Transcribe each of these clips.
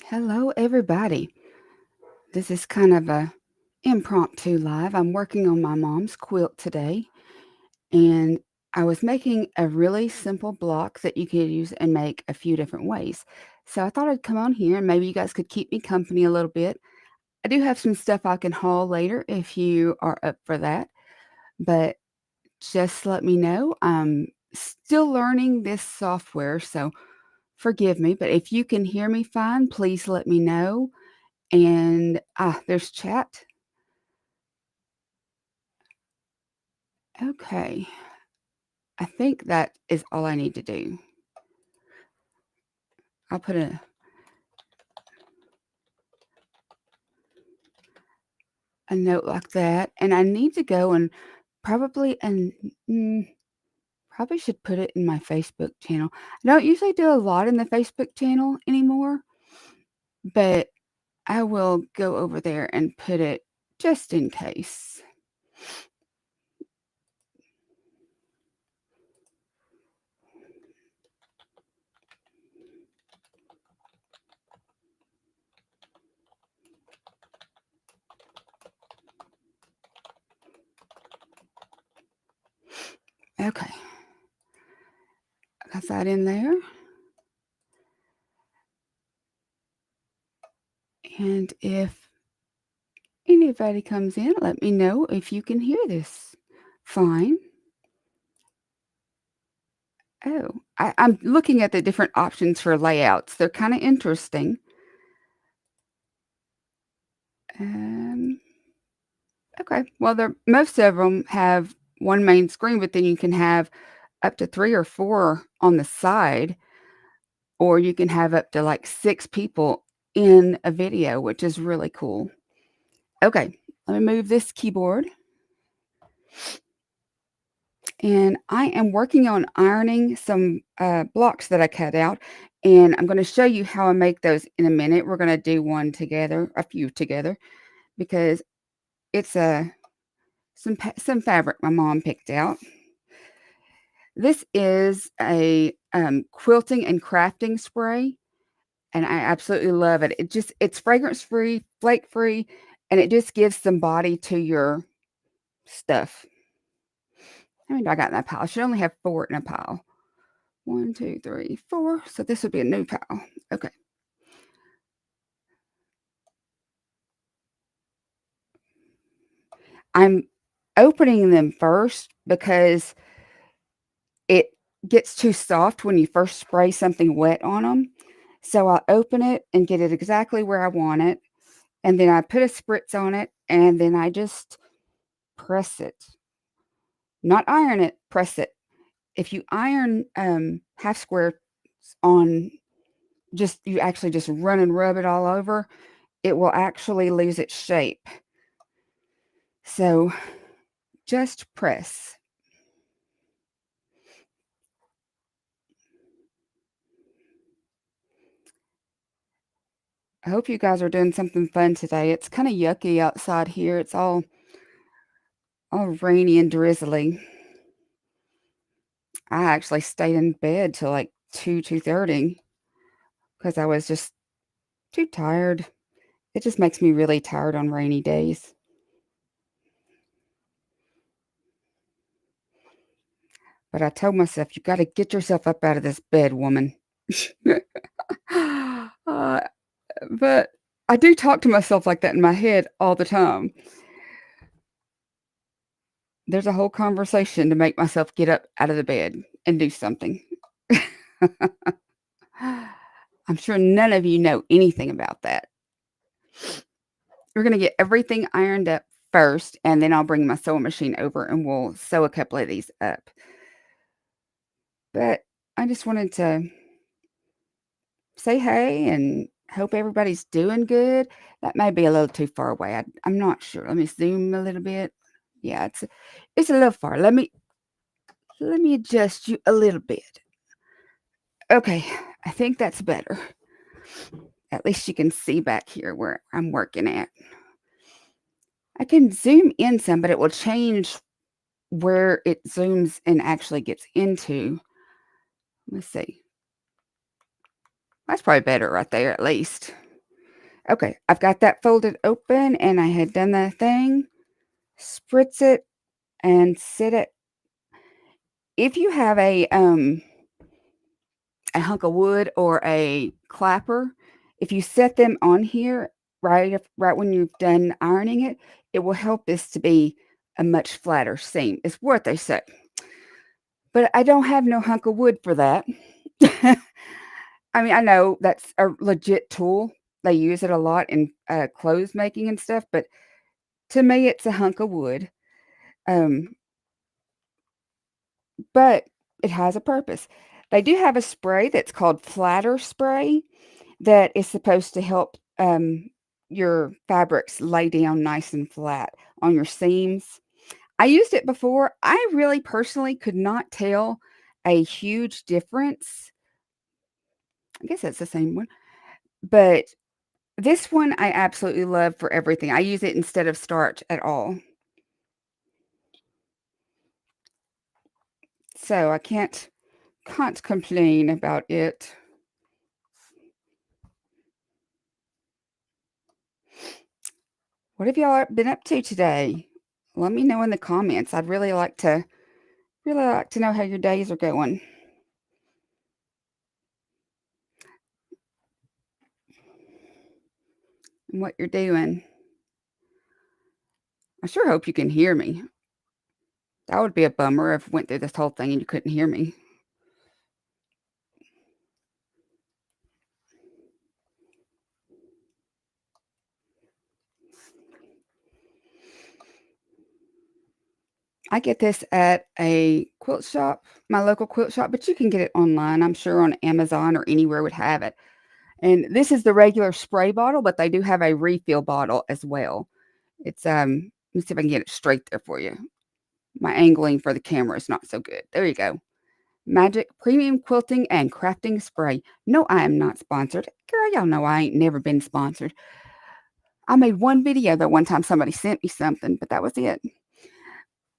Hello, everybody. This is kind of a impromptu live. I'm working on my mom's quilt today, and I was making a really simple block that you could use and make a few different ways. So I thought I'd come on here and maybe you guys could keep me company a little bit. I do have some stuff I can haul later if you are up for that, but just let me know. I'm still learning this software, so forgive me, but if you can hear me fine, please let me know. And there's chat. Okay. I think that is all I need to do. I'll put a note like that. And I need to go and probably and probably should put it in my Facebook channel. I don't usually do a lot in the Facebook channel anymore, but I will go over there and put it just in case. Okay. Got that in there. And if anybody comes in, let me know if you can hear this fine. Oh, I'm looking at the different options for layouts. They're kind of interesting. Um, okay. Well, most of them have one main screen, but then you can have up to 3 or 4 on the side, or you can have up to like 6 people in a video, which is really cool. Okay, let me move this keyboard. And I am working on ironing some blocks that I cut out, and I'm going to show you how I make those in a minute. We're going to do one together, a few together, because it's some fabric my mom picked out. This is a quilting and crafting spray, and I absolutely love it. It's fragrance free, flake free, and it just gives some body to your stuff. How many do I got in that pile? I should only have 4 in a pile. 1, 2, 3, 4. So this would be a new pile. Okay. I'm opening them first because it gets too soft when you first spray something wet on them. So I'll open it and get it exactly where I want it. And then I put a spritz on it and then I just press it. Not iron it, press it. If you iron half square on you actually just run and rub it all over, it will actually lose its shape. So just press. I hope you guys are doing something fun today. It's kind of yucky outside here. It's all rainy and drizzly. I actually stayed in bed till like 2:30 because I was just too tired. It just makes me really tired on rainy days. But I told myself, you got to get yourself up out of this bed, woman. uh, but I do talk to myself like that in my head all the time. There's a whole conversation to make myself get up out of the bed and do something. I'm sure none of you know anything about that. We're going to get everything ironed up first, and then I'll bring my sewing machine over and we'll sew a couple of these up. But I just wanted to say hey and hope everybody's doing good. That may be a little too far away. I'm not sure. Let me zoom a little bit. Yeah, it's a little far. Let me adjust you a little bit. Okay, I think that's better. At least you can see back here where I'm working at. I can zoom in some, but it will change where it zooms and actually gets into. Let's see. That's probably better right there, at least. Okay, I've got that folded open and I had done the thing. Spritz it and sit it. If you have a hunk of wood or a clapper, if you set them on here right when you've done ironing it, it will help this to be a much flatter seam. It's what they say. But I don't have no hunk of wood for that. I mean, I know that's a legit tool. They use it a lot in clothes making and stuff, but to me, it's a hunk of wood. Um, but it has a purpose. They do have a spray that's called flatter spray that is supposed to help your fabrics lay down nice and flat on your seams. I used it before. I really personally could not tell a huge difference. I guess that's the same one. But this one I absolutely love for everything. I use it instead of starch at all. So I can't complain about it. What have y'all been up to today? Let me know in the comments. I'd really like to know how your days are going and what you're doing. I sure hope you can hear me. That would be a bummer if I went through this whole thing and you couldn't hear me. I get this at a quilt shop, my local quilt shop, but you can get it online. I'm sure on Amazon or anywhere would have it. And this is the regular spray bottle, but they do have a refill bottle as well. It's let me see if I can get it straight there for you. My angling for the camera is not so good. There you go. Magic Premium Quilting and Crafting Spray. No, I am not sponsored. Girl, y'all know I ain't never been sponsored. I made one video that one time somebody sent me something, but that was it.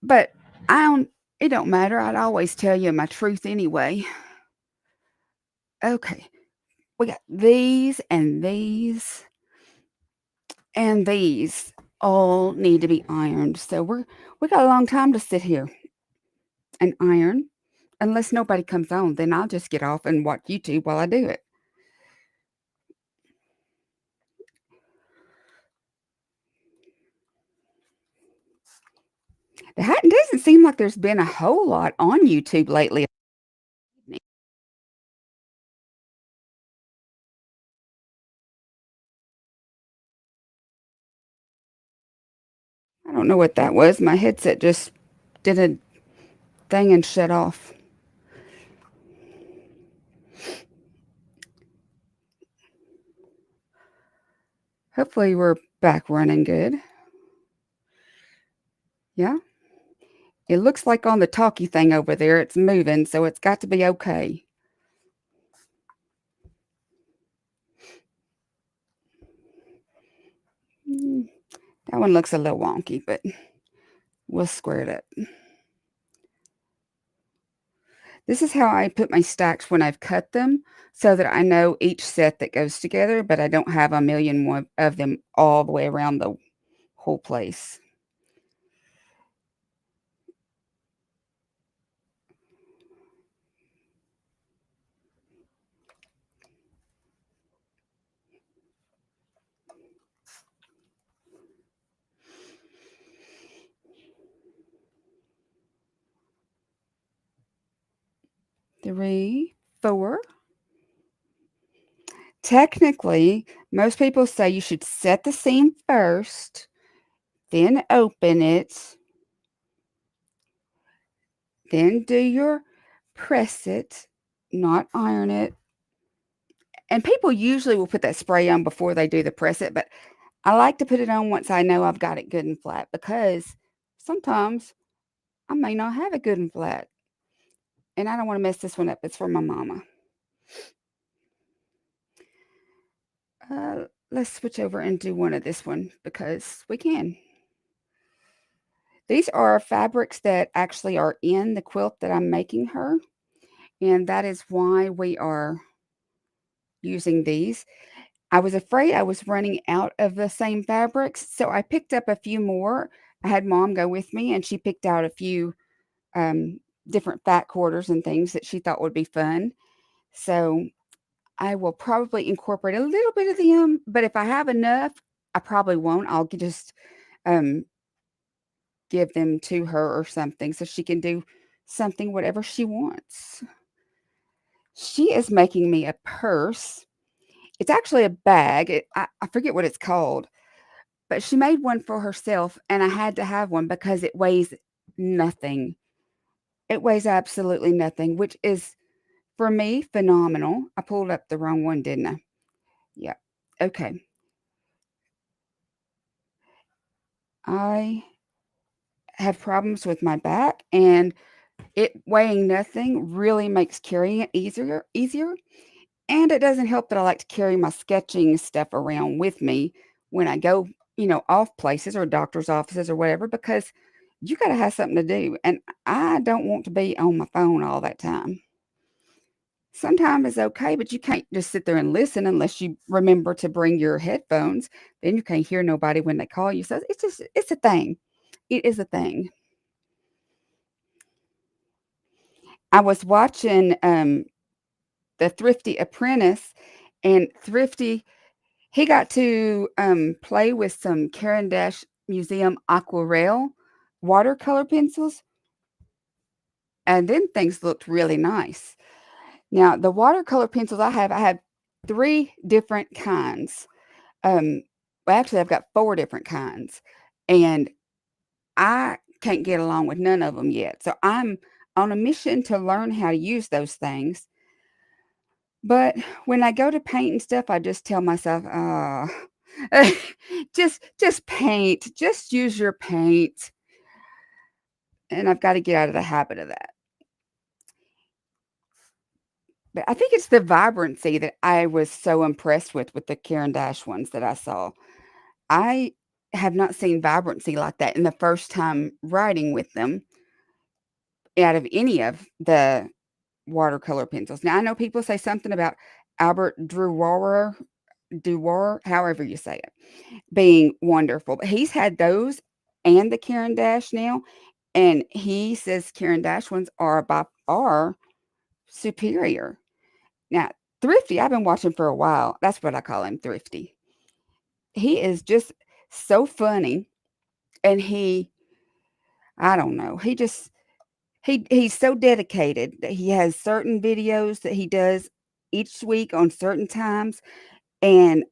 But I don't it don't matter. I'd always tell you my truth anyway. Okay. We got these and these and these all need to be ironed. So we got a long time to sit here and iron. Unless nobody comes on, then I'll just get off and watch YouTube while I do it. It doesn't seem like there's been a whole lot on YouTube lately. I don't know what that was. My headset just did a thing and shut off. Hopefully we're back running good. Yeah. It looks like on the talkie thing over there, it's moving, so it's got to be okay. Mm, that one looks a little wonky, but we'll square it up. This is how I put my stacks when I've cut them so that I know each set that goes together, but I don't have a million one of them all the way around the whole place. Three, four. Technically, most people say you should set the seam first, then open it, then do your press it, not iron it. And people usually will put that spray on before they do the press it, but I like to put it on once I know I've got it good and flat because sometimes I may not have it good and flat. And I don't want to mess this one up. It's for my mama. Let's switch over and do one of this one because we can. These are fabrics that actually are in the quilt that I'm making her, and that is why we are using these. I was afraid I was running out of the same fabrics, so I picked up a few more. I had mom go with me, and she picked out a few um, different fat quarters and things that she thought would be fun. So I will probably incorporate a little bit of them, but if I have enough, I probably won't. I'll just um, give them to her or something so she can do something, whatever she wants. She is making me a purse. It's actually a bag. I forget what it's called, but she made one for herself, and I had to have one because it weighs nothing. It weighs absolutely nothing, which is, for me, phenomenal. I pulled up the wrong one, didn't I? Yeah. Okay. I have problems with my back, and it weighing nothing really makes carrying it easier. And it doesn't help that I like to carry my sketching stuff around with me when I go, off places or doctor's offices or whatever, because you got to have something to do. And I don't want to be on my phone all that time. Sometimes it's okay, but you can't just sit there and listen unless you remember to bring your headphones. Then you can't hear nobody when they call you. So it's a thing. It is a thing. I was watching the Thrifty Apprentice, and Thrifty, he got to play with some Caran d'Ache Museum aquarelle watercolor pencils, and then things looked really nice. Now, the watercolor pencils I have three different kinds. Um, well, actually, I've got four different kinds, and I can't get along with none of them yet. So I'm on a mission to learn how to use those things. But when I go to paint and stuff, I just tell myself, "Oh, just paint. Just use your paint." And I've got to get out of the habit of that. But I think it's the vibrancy that I was so impressed with the Caran d'Ache ones that I saw. I have not seen vibrancy like that in the first time writing with them out of any of the watercolor pencils. Now, I know people say something about Albert Durer, however you say it, being wonderful, but he's had those and the Caran d'Ache now, and he says Caran d'Ache ones are superior. Now, Thrifty, I've been watching for a while. That's what I call him, Thrifty. He is just so funny, and I don't know, he's so dedicated that he has certain videos that he does each week on certain times, and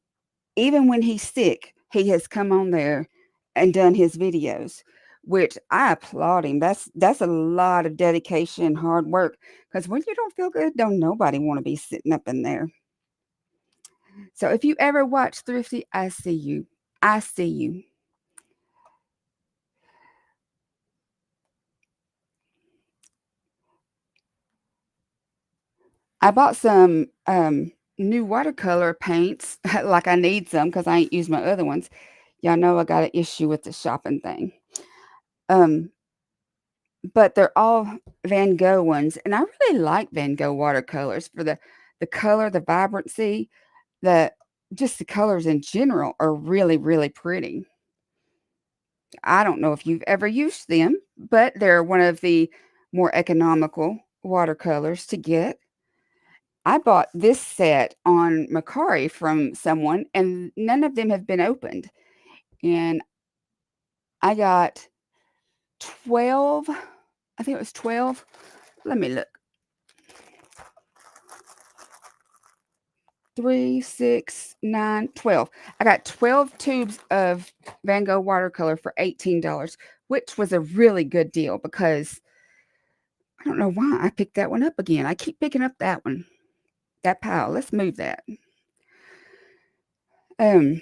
even when he's sick, he has come on there and done his videos, which I applaud him. That's a lot of dedication and hard work. Because when you don't feel good, don't nobody wanna be sitting up in there. So if you ever watch Thrifty, I see you. I see you. I bought some, new watercolor paints, like I need some because I ain't used my other ones. Y'all know I got an issue with the shopping thing. Um, but they're all Van Gogh ones, and I really like Van Gogh watercolors for the color, the vibrancy, the just the colors in general are really, really pretty. I don't know if you've ever used them, but they're one of the more economical watercolors to get. I bought this set on Macari from someone, and none of them have been opened. And I got 12, I think it was 12. Let me look. 3, 6, 9, 12. I got 12 tubes of Van Gogh watercolor for $18, which was a really good deal because I don't know why I picked that one up again. I keep picking up that one, that pile. Let's move that. Um,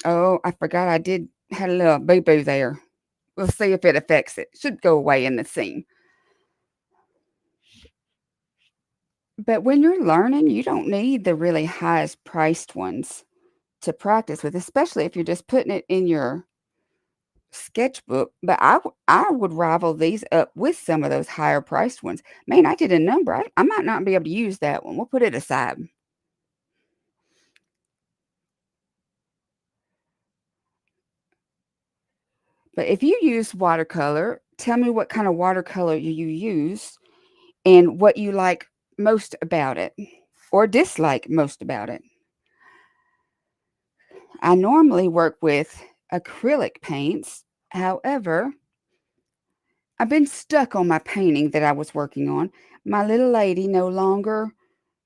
oh, I forgot I did had a little boo-boo there. We'll see if it affects it. Should go away in the seam. But when you're learning, you don't need the really highest priced ones to practice with, especially if you're just putting it in your sketchbook. But I would rival these up with some of those higher priced ones. Man, I did a number. I might not be able to use that one. We'll put it aside. But if you use watercolor, tell me what kind of watercolor you use and what you like most about it or dislike most about it. I normally work with acrylic paints. However, I've been stuck on my painting that I was working on. My little lady no longer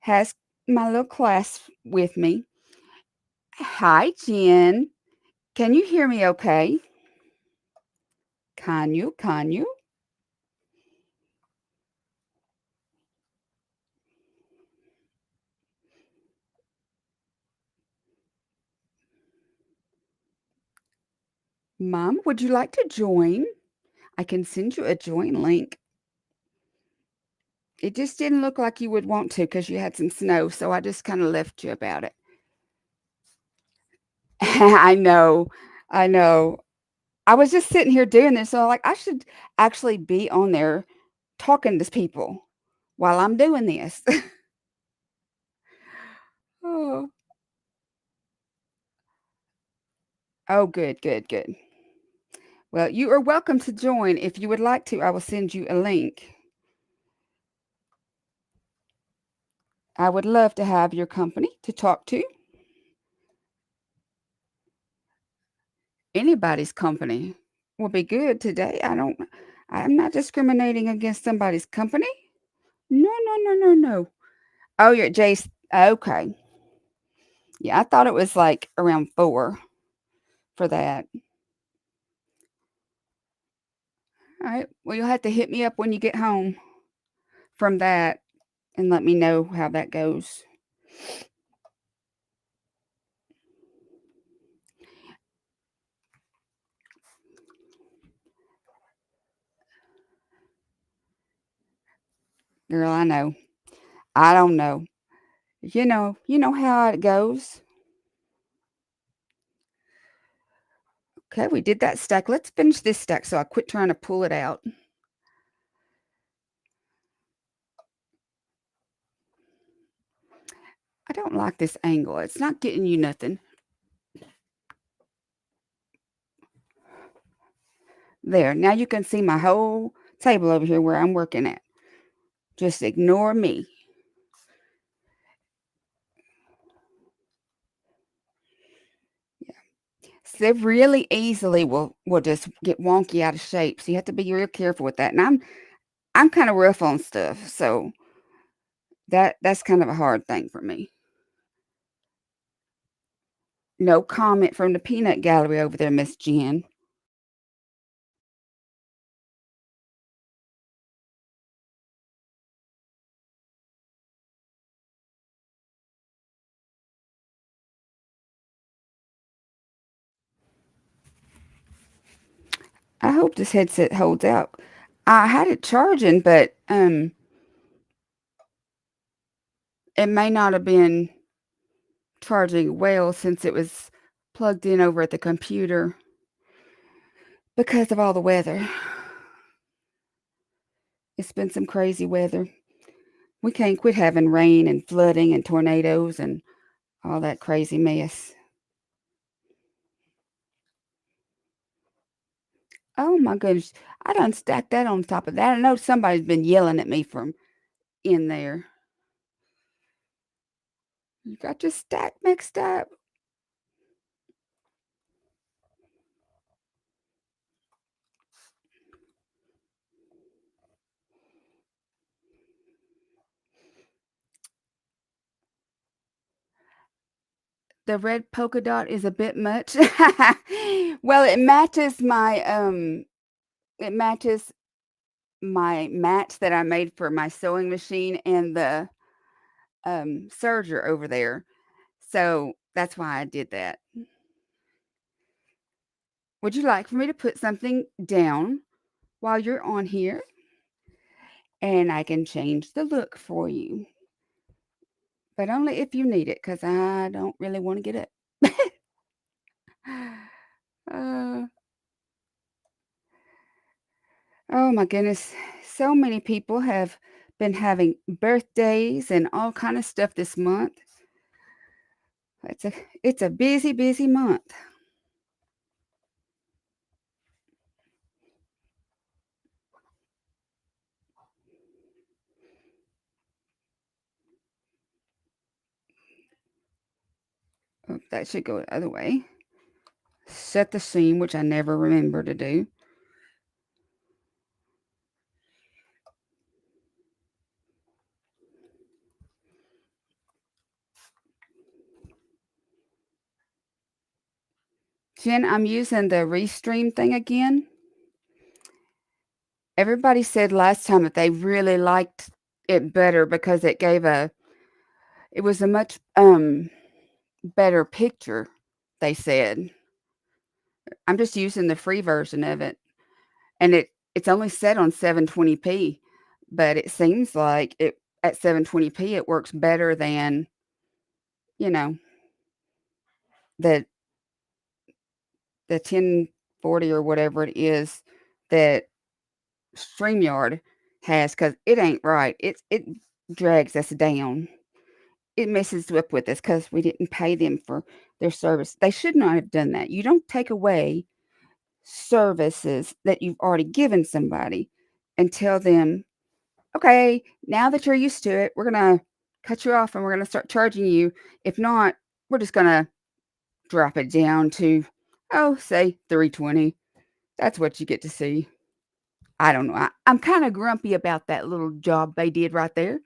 has my little class with me. Hi, Jen. Can you hear me okay? Can you? Can you? Mom, would you like to join? I can send you a join link. It just didn't look like you would want to because you had some snow, so I just kind of left you about it. I know. I know. I was just sitting here doing this, so like I should actually be on there talking to people while I'm doing this. Oh. Oh, good, good, good. Well, you are welcome to join. If you would like to, I will send you a link. I would love to have your company to talk to. Anybody's company will be good today. I'm not discriminating against somebody's company. No, no, no, no, no. Oh, you're at Jace. Okay. Yeah, I thought it was like around 4 for that. All right. Well, you'll have to hit me up when you get home from that and let me know how that goes. Girl, I know. I don't know. You know how it goes. Okay, we did that stack. Let's finish this stack so I quit trying to pull it out. I don't like this angle. It's not getting you nothing. There. Now you can see my whole table over here where I'm working at. Just ignore me. So they really easily will just get wonky out of shape. So you have to be real careful with that. And I'm kind of rough on stuff, so that's kind of a hard thing for me. No comment from the peanut gallery over there, Miss Jen. I hope this headset holds out. I had it charging, but it may not have been charging well since it was plugged in over at the computer because of all the weather. It's been some crazy weather. We can't quit having rain and flooding and tornadoes and all that crazy mess. Oh my goodness. I done stacked that on top of that. I know somebody's been yelling at me from in there. You got your stack mixed up. The red polka dot is a bit much. Well, it matches my mats that I made for my sewing machine and the serger over there. So that's why I did that. Would you like for me to put something down while you're on here? And I can change the look for you. But only if you need it, because I don't really want to get up. uh, oh my goodness. So many people have been having birthdays and all kind of stuff this month. It's a it's a busy, busy month. that should go the other way. Set the seam, which I never remember to do. Jen, I'm using the Restream thing again. Everybody said last time that they really liked it better because it was a much better picture, they said. I'm just using the free version of it, and it's only set on 720p, but it seems like it at 720p it works better than, you know, the 1040 or whatever it is that StreamYard has, because it ain't right. It drags us down. It messes up with us because we didn't pay them for their service. They should not have done that. You don't take away services that you've already given somebody and tell them, okay, now that you're used to it, we're going to cut you off and we're going to start charging you. If not, we're just going to drop it down to, oh, say 320. That's what you get to see. I don't know. I'm kind of grumpy about that little job they did right there.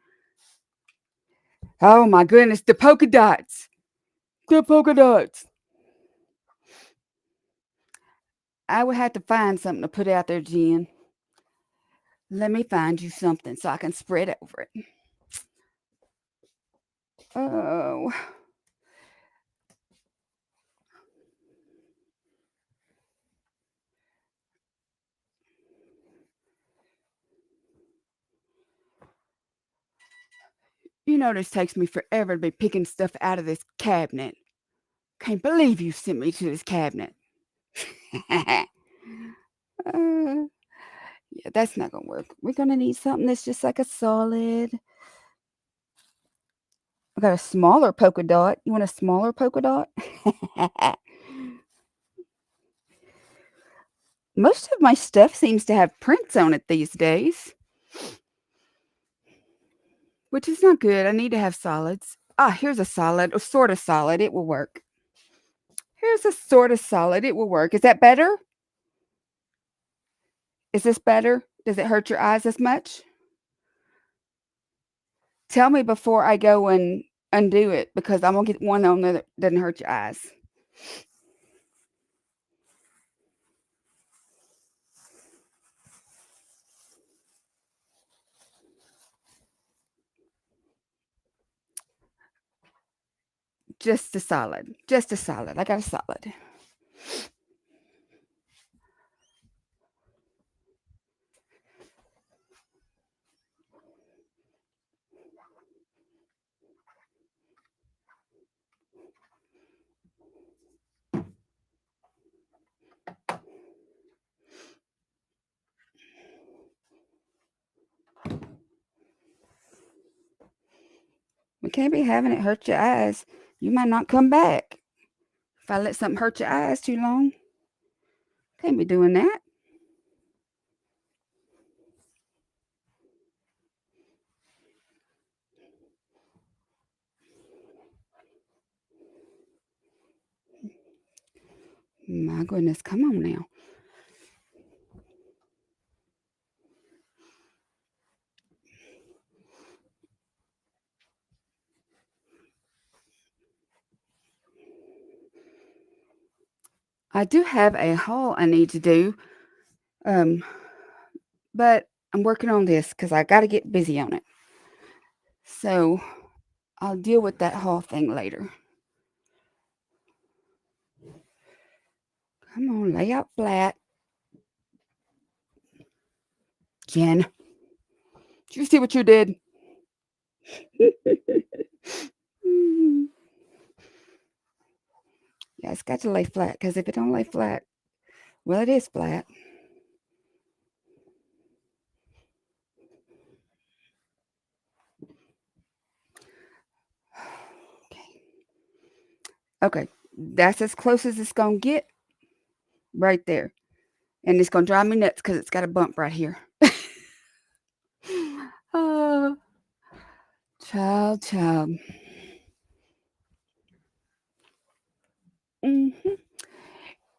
Oh my goodness, the polka dots. The polka dots. I would have to find something to put out there, Jen. Let me find you something so I can spread over it. Oh. You know this takes me forever to be picking stuff out of this cabinet. Can't believe you sent me to this cabinet. Yeah, that's not gonna work. We're gonna need something that's just like a solid. I got a smaller polka dot. You want a smaller polka dot? Most of my stuff seems to have prints on it these days, which is not good. I need to have solids. Ah, here's a solid, or sort of solid. It will work. Here's a sort of solid. It will work. Is that better? Is this better? Does it hurt your eyes as much? Tell me before I go and undo it, because I'm going to get one on there that doesn't hurt your eyes. Just a solid. Just a solid. I got a solid. We can't be having it hurt your eyes. You might not come back if I let something hurt your eyes too long. Can't be doing that. My goodness, come on now. I do have a haul I need to do, um, but I'm working on this because I got to get busy on it. So I'll deal with that haul thing later. Come on, lay out flat. Jen, did you see what you did? Yeah, it's got to lay flat, because if it don't lay flat, well, it is flat. Okay. Okay, that's as close as it's going to get right there. And it's going to drive me nuts because it's got a bump right here. Oh, child. Mhm.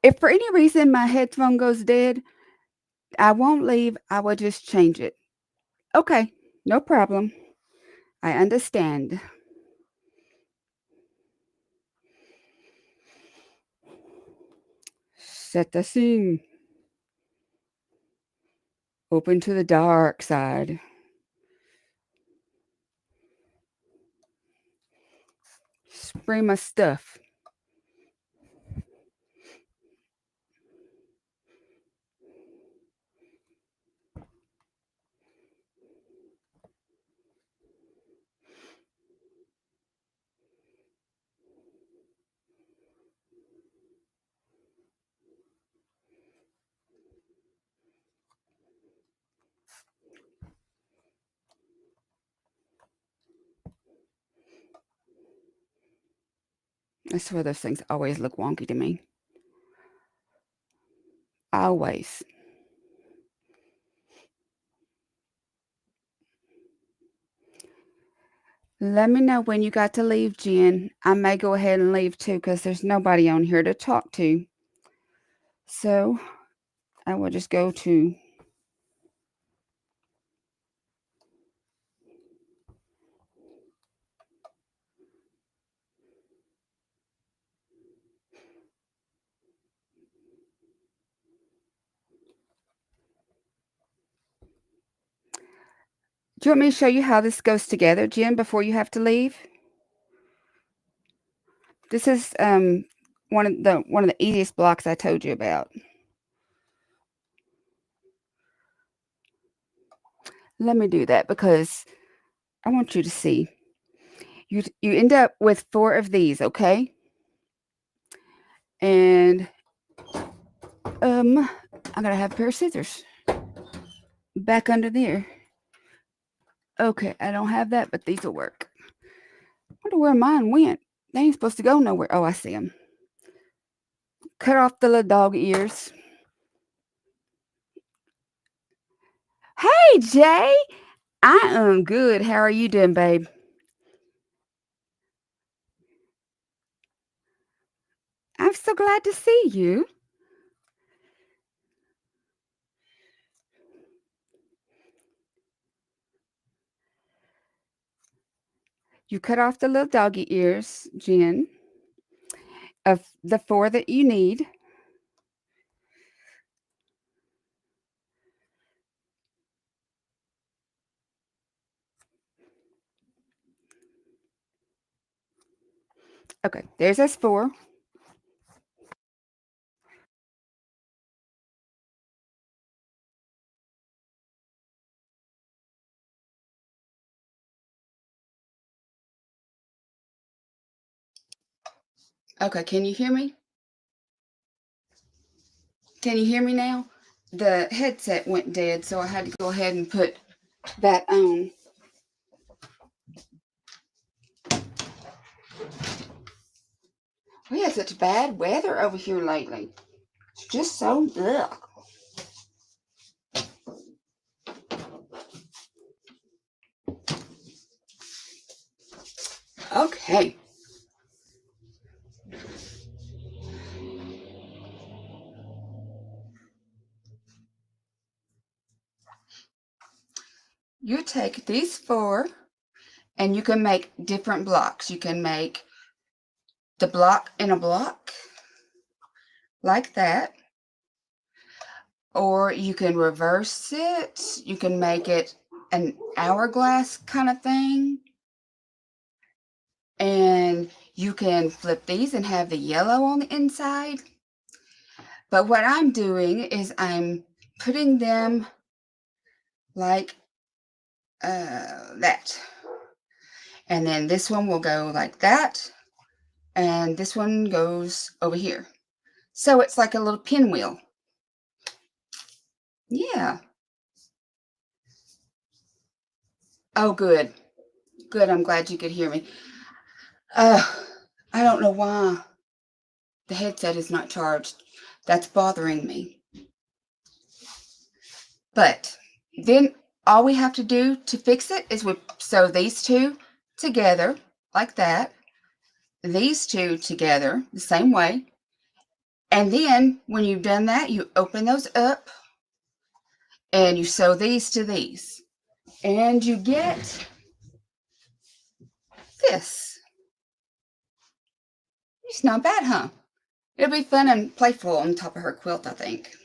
If for any reason my headphone goes dead, I won't leave, I will just change it. Okay, no problem. I understand. Set the scene. Open to the dark side. Spray my stuff. I swear those things always look wonky to me. Always. Let me know when you got to leave, Jen. I may go ahead and leave too because there's nobody on here to talk to. So I will just go to. Do you want me to show you how this goes together, Jen, before you have to leave? This is one of the easiest blocks I told you about. Let me do that because I want you to see. You end up with 4 of these, okay? And I gotta have a pair of scissors back under there. Okay, I don't have that, but these will work. I wonder where mine went. They ain't supposed to go nowhere. Oh, I see them. Cut off the little dog ears. Hey, Jay. I am good. How are you doing, babe? I'm so glad to see you. You cut off the little doggy ears, Jen, of the 4 that you need. Okay, there's us 4. Okay, can you hear me? Can you hear me now? The headset went dead, so I had to go ahead and put that on. We had such bad weather over here lately. It's just so ugh. Okay. You take these 4 and you can make different blocks. You can make the block in a block like that, or you can reverse it. You can make it an hourglass kind of thing, and you can flip these and have the yellow on the inside. But what I'm doing is I'm putting them like that, and then this one will go like that, and this one goes over here. So it's like a little pinwheel. Yeah. Oh, good. Good. I'm glad you could hear me. I don't know why the headset is not charged. That's bothering me. But then all we have to do to fix it is we sew these 2 together like that. These 2 together the same way. And then when you've done that, you open those up and you sew these to these. And you get this. It's not bad, huh? It'll be fun and playful on top of her quilt, I think.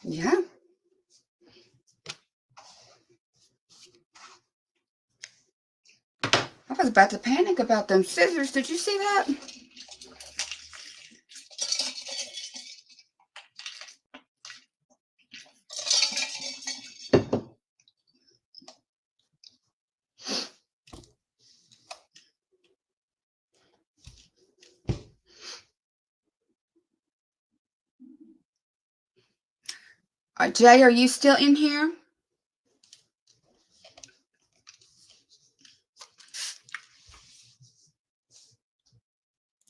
Yeah. I was about to panic about them scissors. Did you see that? Jay, are you still in here?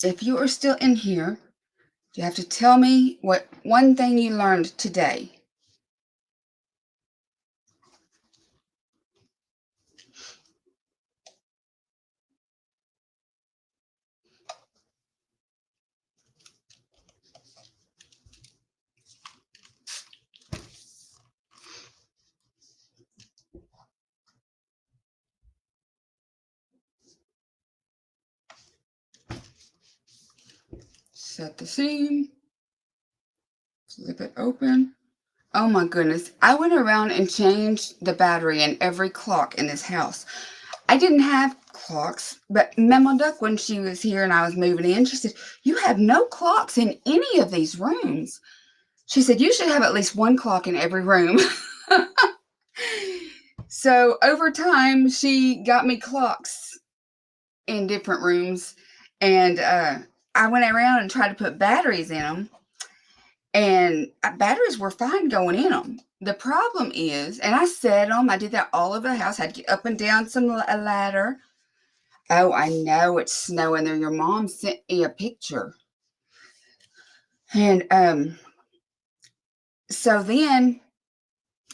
If you are still in here, you have to tell me what one thing you learned today. Set the seam, flip it open. Oh my goodness. I went around and changed the battery in every clock in this house. I didn't have clocks, but Memo Duck, when she was here and I was moving in, she said, "You have no clocks in any of these rooms." She said, "You should have at least one clock in every room." So over time, she got me clocks in different rooms, and I went around and tried to put batteries in them, and batteries were fine going in them. The problem is, and I set them, I did that all over the house. I had to get up and down a ladder. Oh, I know it's snowing there. Your mom sent me a picture. And so then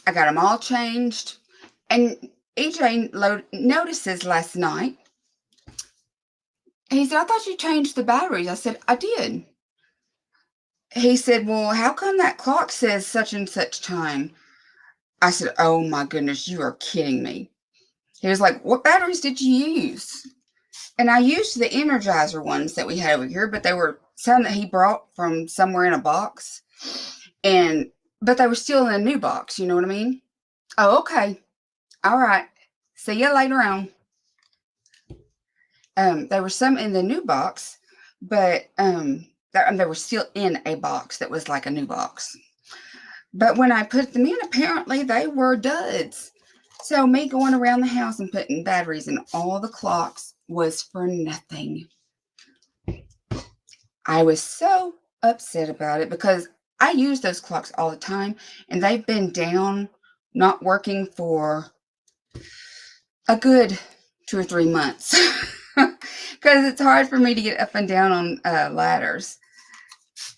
I got them all changed. And EJ notices last night. He said, "I thought you changed the batteries." I said, "I did." He said, "Well, how come that clock says such and such time?" I said, "Oh my goodness, you are kidding me." He was like, "What batteries did you use?" And I used the Energizer ones that we had over here, but they were some that he brought from somewhere in a box. But they were still in a new box, you know what I mean? Oh, okay. All right. See you later on. There were some in the new box, but they were still in a box that was like a new box. But when I put them in, apparently they were duds. So me going around the house and putting batteries in all the clocks was for nothing. I was so upset about it because I use those clocks all the time, and they've been down, not working for a good 2 or 3 months. Because it's hard for me to get up and down on ladders.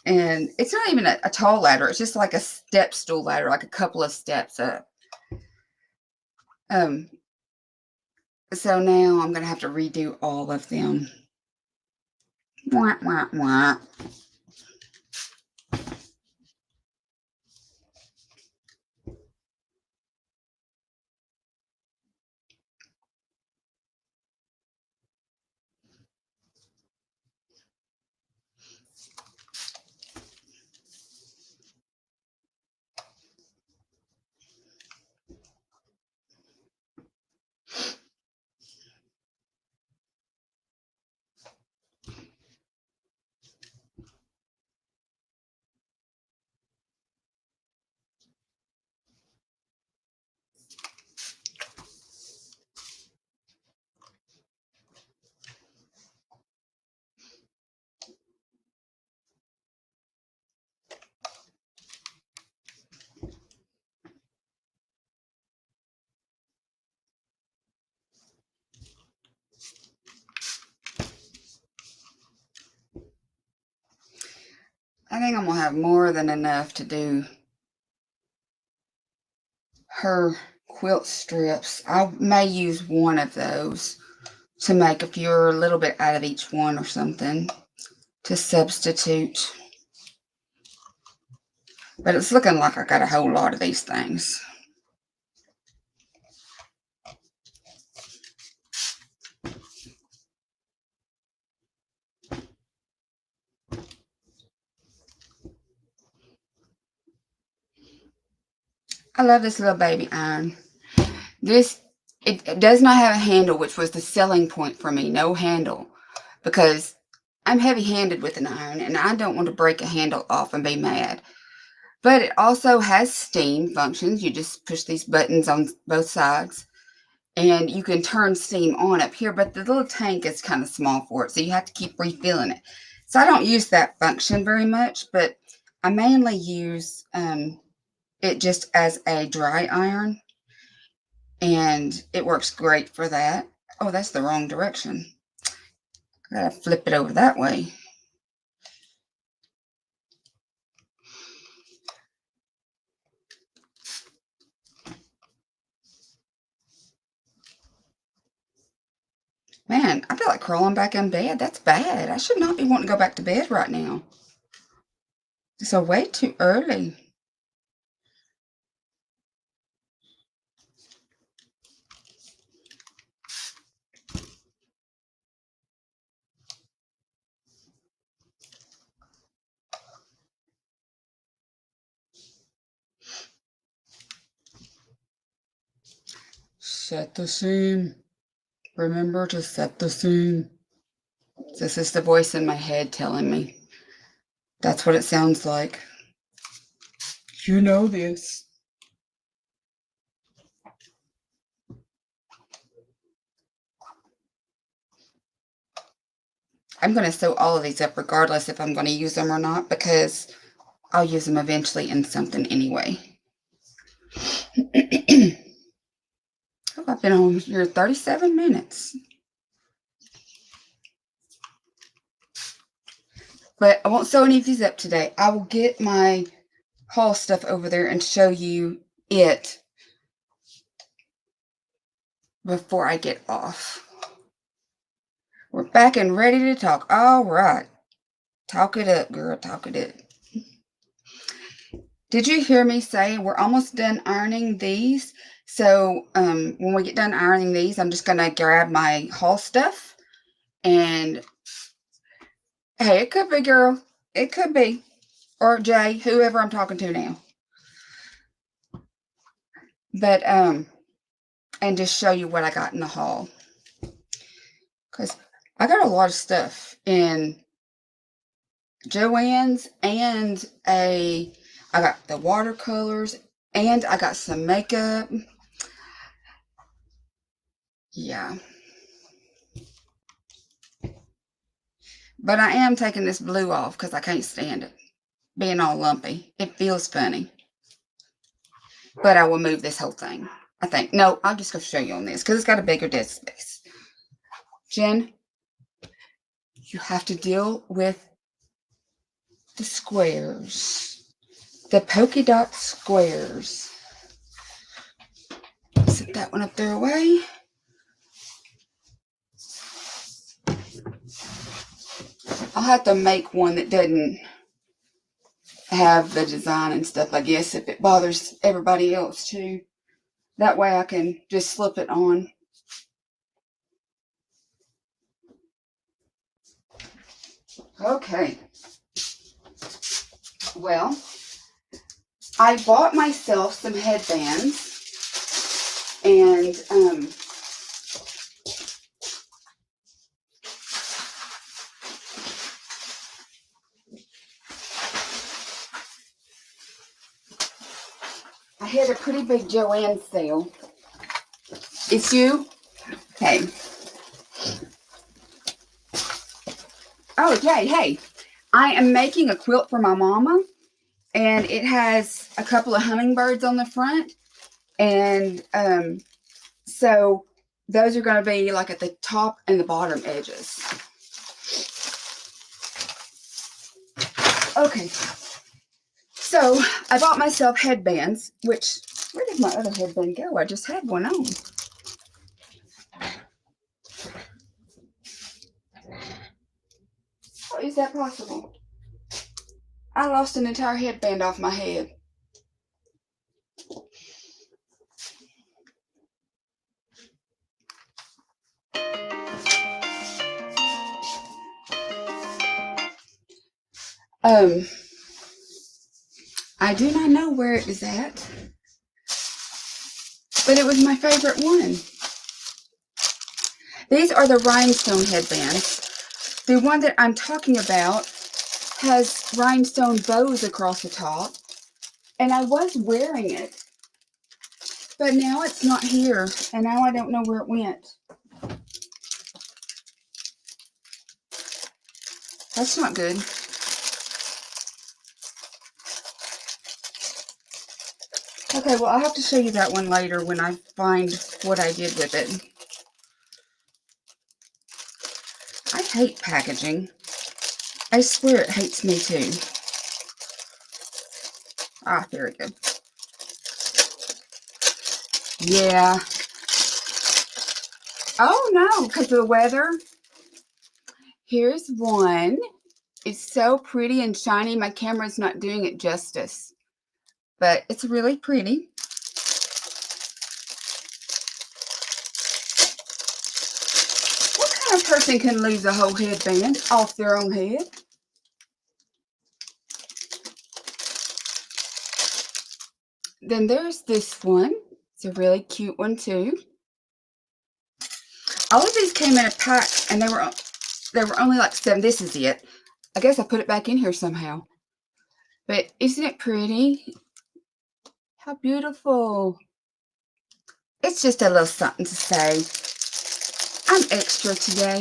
And it's not even a tall ladder. It's just like a step stool ladder, like a couple of steps up. Um, so now I'm going to have to redo all of them. Wah, wah, wah. I think I'm going to have more than enough to do her quilt strips. I may use one of those to make if you're a little bit out of each one or something to substitute. But it's looking like I got a whole lot of these things. I love this little baby iron. It does not have a handle, which was the selling point for me. No handle. Because I'm heavy-handed with an iron, and I don't want to break a handle off and be mad. But it also has steam functions. You just push these buttons on both sides, and you can turn steam on up here, but the little tank is kind of small for it, so you have to keep refilling it. So I don't use that function very much, but I mainly use it just as a dry iron, and it works great for that. Oh, that's the wrong direction. I gotta flip it over that way. Man, I feel like crawling back in bed. That's bad. I should not be wanting to go back to bed right now. It's way too early. Set the scene. Remember to set the scene. This is the voice in my head telling me. That's what it sounds like. You know this. I'm going to sew all of these up regardless if I'm going to use them or not, because I'll use them eventually in something anyway. Oh, I've been on here 37 minutes. But I won't sew any of these up today. I will get my haul stuff over there and show you it before I get off. We're back and ready to talk. All right. Talk it up, girl. Talk it up. Did you hear me say we're almost done ironing these? So when we get done ironing these, I'm just going to grab my haul stuff. And, hey, it could be, girl. It could be. Or Jay, whoever I'm talking to now. But, and just show you what I got in the haul. Because I got a lot of stuff in Joann's, and I got the watercolors, and I got some makeup. Yeah. But I am taking this blue off because I can't stand it being all lumpy. It feels funny. But I will move this whole thing, I think. No, I'll just go show you on this because it's got a bigger desk space. Jen, you have to deal with the squares. The polka dot squares. Set that one up there away. I'll have to make one that doesn't have the design and stuff, I guess, if it bothers everybody else too. That way I can just slip it on. Okay. Well, I bought myself some headbands, and I had a pretty big Joann sale. It's you? Okay. Oh, Jay, hey. I am making a quilt for my mama, and it has a couple of hummingbirds on the front, and so those are going to be like at the top and the bottom edges. Okay, so I bought myself headbands, which, where did my other headband go? I just had one on. that possible? I lost an entire headband off my head. I do not know where it is at, but it was my favorite one. These are the rhinestone headbands. The one that I'm talking about has rhinestone bows across the top, and I was wearing it, but now it's not here, and now I don't know where it went. That's not good. Okay, well, I'll have to show you that one later when I find what I did with it. I hate packaging. I swear it hates me too. Ah, there we go. Yeah. Oh no, because of the weather. Here's one. It's so pretty and shiny. My camera's not doing it justice, but it's really pretty. What kind of person can lose a whole headband off their own head? Then there's this one. It's a really cute one too. All of these came in a pack, and they were only like 7. This is it. I guess I put it back in here somehow. But isn't it pretty? How beautiful. It's just a little something to say. I'm extra today.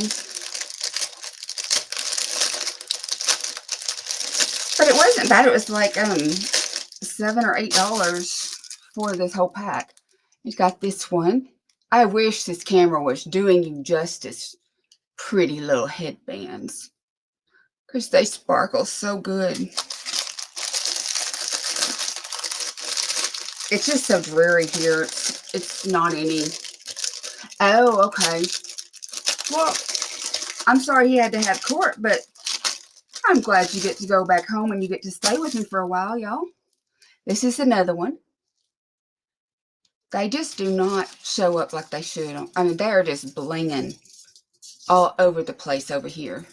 But it wasn't bad. It was like $7 or $8 for this whole pack. You got this one. I wish this camera was doing you justice. Pretty little headbands, because they sparkle so good. It's just so dreary here. It's not any. Oh, okay. Well, I'm sorry he had to have court, but I'm glad you get to go back home and you get to stay with me for a while, y'all. This is another one. They just do not show up like they should. I mean, they're just blinging all over the place over here.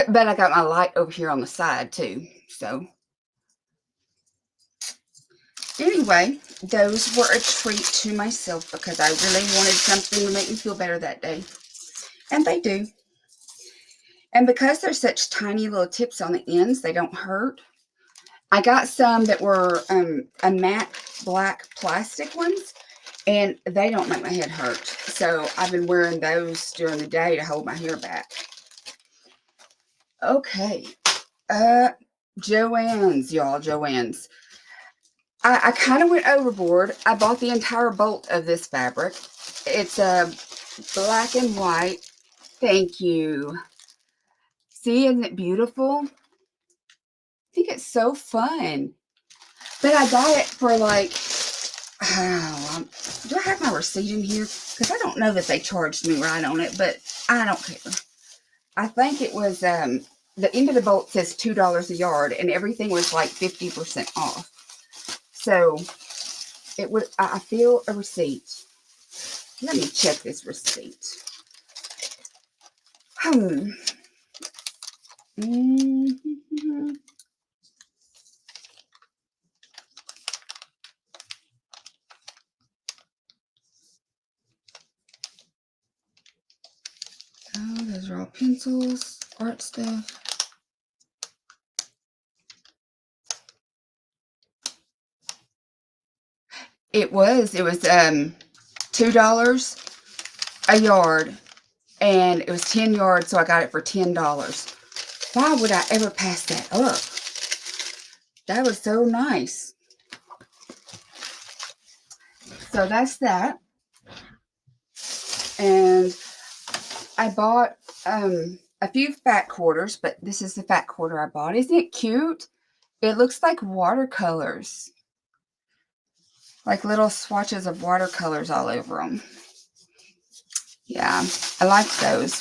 But I got my light over here on the side too, so. Anyway, those were a treat to myself because I really wanted something to make me feel better that day. And they do. And because they're such tiny little tips on the ends, they don't hurt. I got some that were a matte black plastic ones, and they don't make my head hurt. So I've been wearing those during the day to hold my hair back. Okay. Joann's, y'all, Joann's. I kind of went overboard. I bought the entire bolt of this fabric. It's a black and white. Thank you. See, isn't it beautiful? I think it's so fun. But I got it for like, do I have my receipt in here? Because I don't know that they charged me right on it, but I don't care. I think it was, the end of the bolt says $2 a yard, and everything was like 50% off. So, it would, I feel a receipt. Let me check this receipt. Mm-hmm. Oh, those are all pencils, art stuff. It was $2 a yard, and it was 10 yards, so I got it for $10. Why would I ever pass that up? That was so nice. So that's that. And I bought a few fat quarters, but this is the fat quarter I bought. Isn't it cute? It looks like watercolors. Like little swatches of watercolors all over them. Yeah, I like those.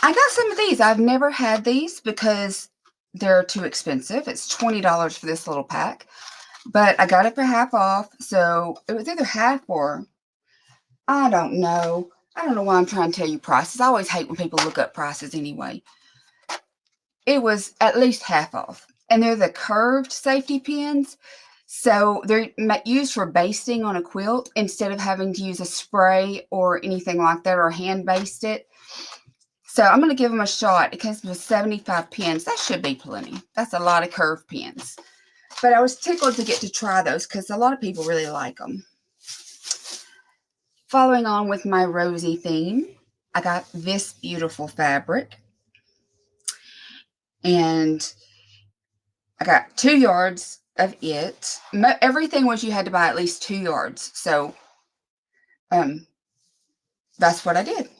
I got some of these. I've never had these because they're too expensive. It's $20 for this little pack. But I got it for half off. So it was either half or I don't know. I don't know why I'm trying to tell you prices. I always hate when people look up prices anyway. It was at least half off. And they're the curved safety pins. So they're used for basting on a quilt instead of having to use a spray or anything like that or hand baste it. So I'm going to give them a shot. It comes with 75 pins. That should be plenty. That's a lot of curved pins. But I was tickled to get to try those because a lot of people really like them. Following on with my rosy theme, I got this beautiful fabric. And I got 2 yards of it. Everything was you had to buy at least 2 yards. So that's what I did.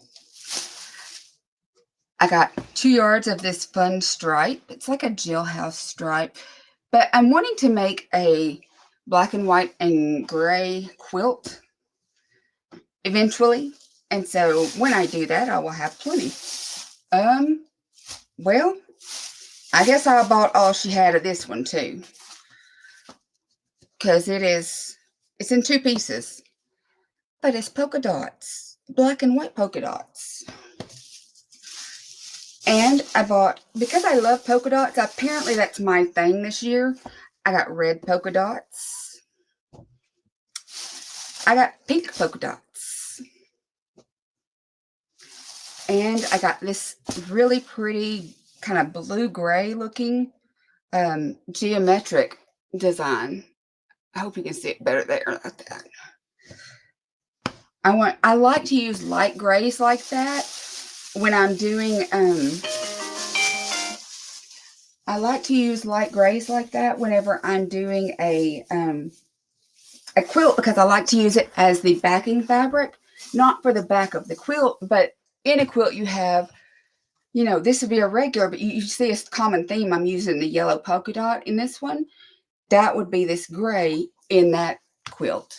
I got 2 yards of this fun stripe. It's like a jailhouse stripe. But I'm wanting to make a black and white and gray quilt eventually. And so when I do that, I will have plenty. Well, I guess I bought all she had of this one too. Because it's in 2 pieces. But it's polka dots. Black and white polka dots. And I bought, because I love polka dots, apparently that's my thing this year. I got red polka dots. I got pink polka dots. And I got this really pretty kind of blue-gray looking geometric design. I hope you can see it better there like that. I like to use light grays like that when I'm doing I like to use light grays like that whenever I'm doing a quilt, because I like to use it as the backing fabric, not for the back of the quilt, but in a quilt you have, you know, this would be a regular, but you see a common theme. I'm using the yellow polka dot in this one. That would be this gray in that quilt.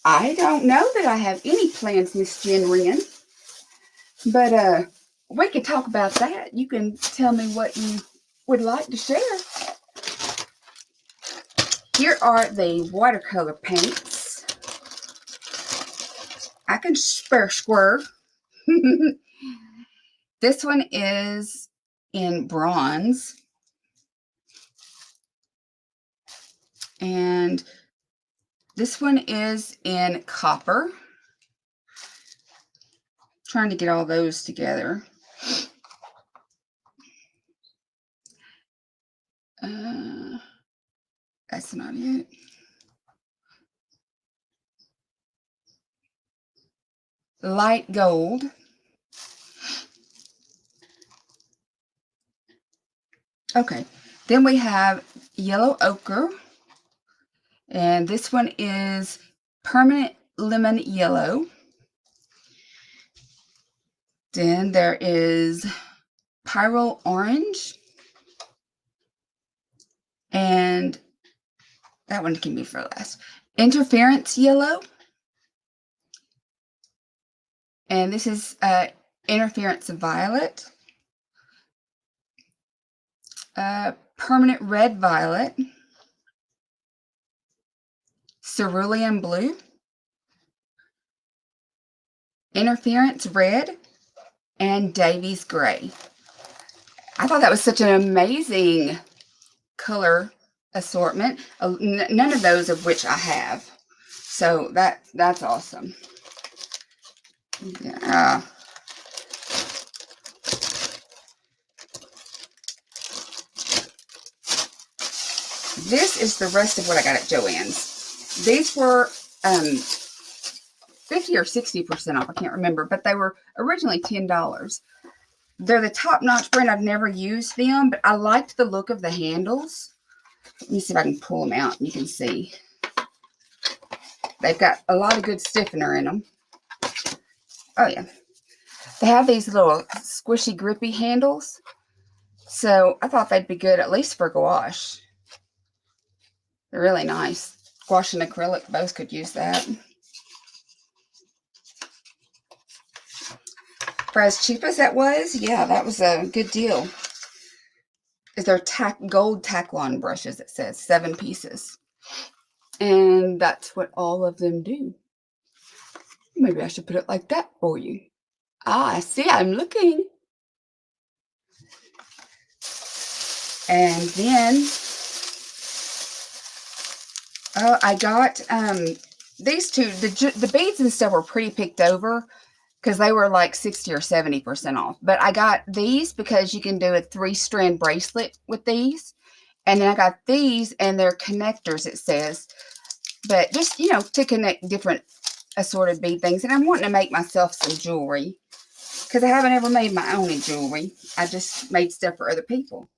I don't know that I have any plans, Miss Jen Wren, but we could talk about that. You can tell me what you would like to share. Here are the watercolor paints. I can square. This one is in bronze. And this one is in copper. Trying to get all those together. That's not it. Light gold. Okay, then we have yellow ochre. And this one is permanent lemon yellow. Then there is pyrrole orange. And that one can be for last. Interference yellow. And this is interference violet. Permanent red violet. Cerulean blue. Interference red. And Davies gray. I thought that was such an amazing color assortment. None of those of which I have. So that's awesome. Yeah. This is the rest of what I got at Joann's. These were 50 or 60% off. I can't remember, but they were originally $10. They're the top-notch brand. I've never used them, but I liked the look of the handles. Let me see if I can pull them out and you can see. They've got a lot of good stiffener in them. Oh, yeah. They have these little squishy, grippy handles. So I thought they'd be good, at least for gouache. They're really nice. Gouache and acrylic both could use that. For as cheap as that was, yeah, that was a good deal. They're gold Taklon brushes, it says, 7 pieces. And that's what all of them do. Maybe I should put it like that for you. Ah, see, I'm looking. And then, I got these two. The beads and stuff were pretty picked over because they were like 60 or 70% off. But I got these because you can do a 3-strand bracelet with these. And then I got these, and they're connectors, it says. But just, you know, to connect different assorted bead things. And I'm wanting to make myself some jewelry because I haven't ever made my own jewelry. I just made stuff for other people.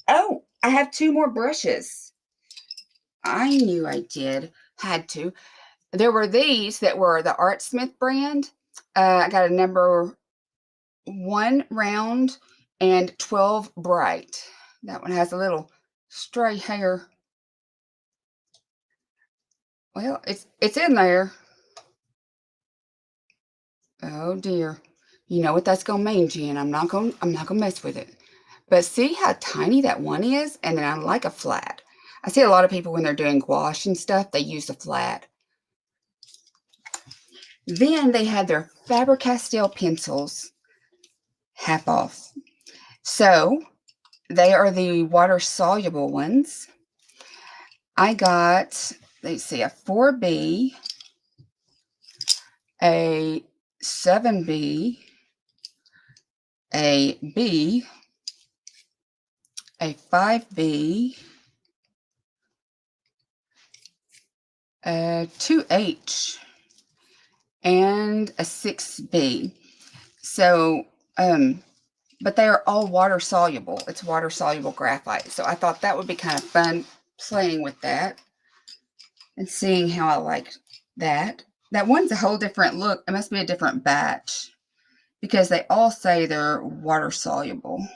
Oh, I have 2 more brushes. I knew I had to. There were these that were the Art Smith brand. I got a number 1 round and 12 bright. That one has a little stray hair. Well, it's in there. Oh dear. You know what that's gonna mean, Jen. I'm not gonna mess with it. But see how tiny that one is? And then I like a flat. I see a lot of people when they're doing gouache and stuff, they use a flat. Then they had their Faber-Castell pencils half off. So they are the water-soluble ones. I got, let's see, a 4B, a 7B, a B, a 5B, a 2H, and a 6B. So, but they are all water soluble. It's water soluble graphite. So I thought that would be kind of fun playing with that and seeing how I like that. That one's a whole different look. It must be a different batch because they all say they're water soluble.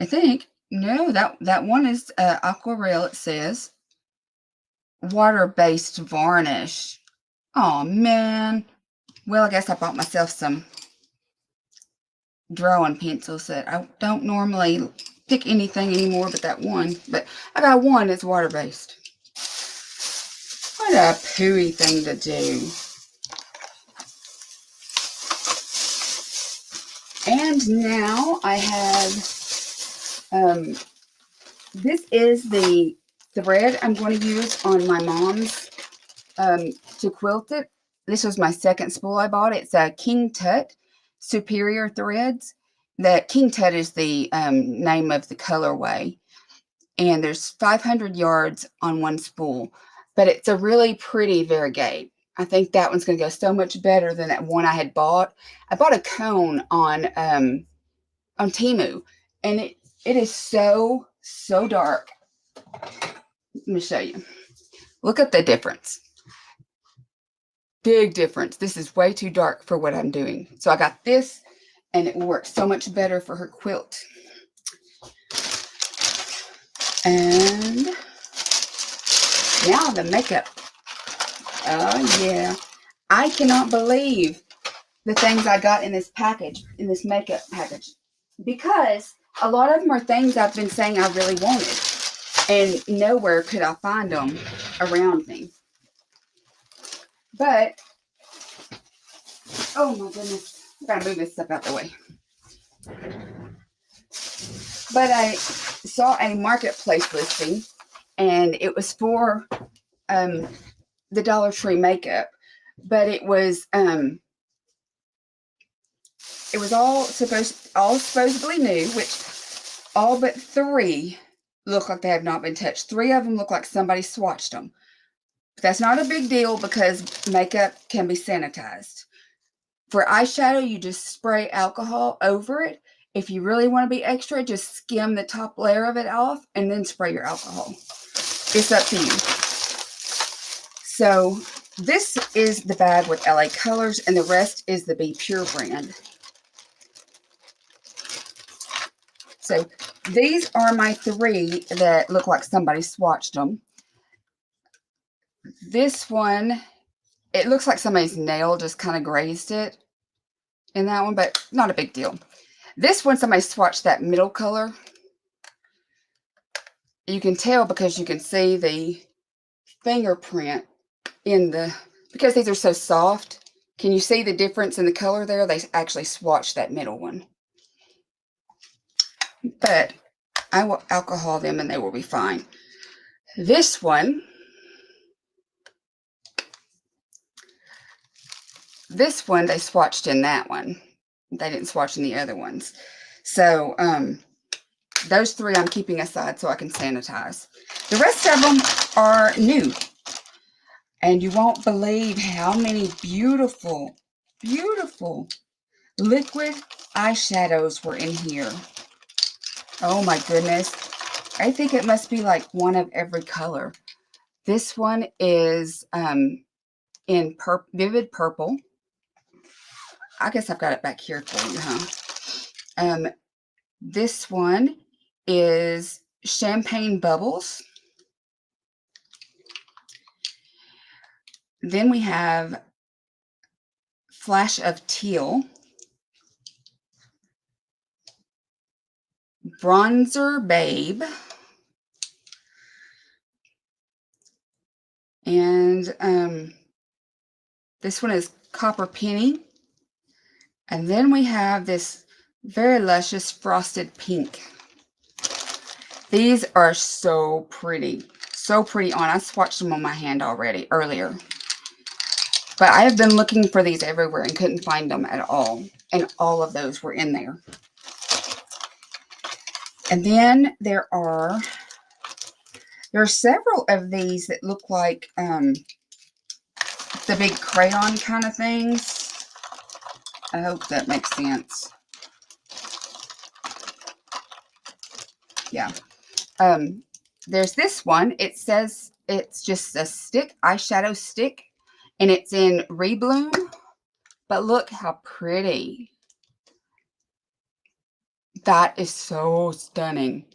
I think. No, that one is aquarelle, it says. Water-based varnish. Oh, man. Well, I guess I bought myself some drawing pencils that I don't normally pick anything anymore but that one. But I got one that's water-based. What a pooey thing to do. And now I have, this is the thread I'm going to use on my mom's to quilt it. This was my second spool I bought. It's a King Tut Superior Threads. That King Tut is the name of the colorway. And there's 500 yards on one spool. But it's a really pretty variegate. I think that one's going to go so much better than that one I had bought. I bought a cone on Temu. And it is so dark. Let me show you. Look at the difference. Big difference. This is way too dark for what I'm doing. So I got this, and it will work so much better for her quilt. And now the makeup. Oh, yeah. I cannot believe the things I got in this package, in this makeup package. Because a lot of them are things I've been saying I really wanted. And nowhere could I find them around me. But, oh my goodness. I gotta move this stuff out the way. But I saw a marketplace listing, and it was for the Dollar Tree makeup, but it was all supposedly new, which all but 3 look like they have not been touched. 3 of them look like somebody swatched them. But that's not a big deal because makeup can be sanitized. For eyeshadow, you just spray alcohol over it. If you really want to be extra, just skim the top layer of it off and then spray your alcohol. It's up to you. So this is the bag with LA Colors, and the rest is the Be Pure brand. So these are my 3 that look like somebody swatched them. This one, it looks like somebody's nail just kind of grazed it. in that one, but not a big deal. This one, somebody swatched that middle color. You can tell because you can see the fingerprint in the, because these are so soft. Can you see the difference in the color there? They actually swatched that middle one. But I will alcohol them and they will be fine. This one, they swatched in that one. They didn't swatch in the other ones. So, those three I'm keeping aside so I can sanitize. The rest of them are new. And you won't believe how many beautiful, beautiful liquid eyeshadows were in here. Oh my goodness. I think it must be like one of every color. This one is in vivid purple. I guess I've got it back here for you, huh? This one is champagne bubbles. Then we have flash of teal, bronzer babe, and this one is copper penny. And then we have this very luscious frosted pink. These are so pretty. So pretty on. I swatched them on my hand already earlier. But I have been looking for these everywhere and couldn't find them at all. And all of those were in there. And then there are several of these that look like the big crayon kind of things. I hope that makes sense. Yeah. There's this one. It says it's just a stick, eyeshadow stick, and it's in Rebloom. But look how pretty. That is so stunning.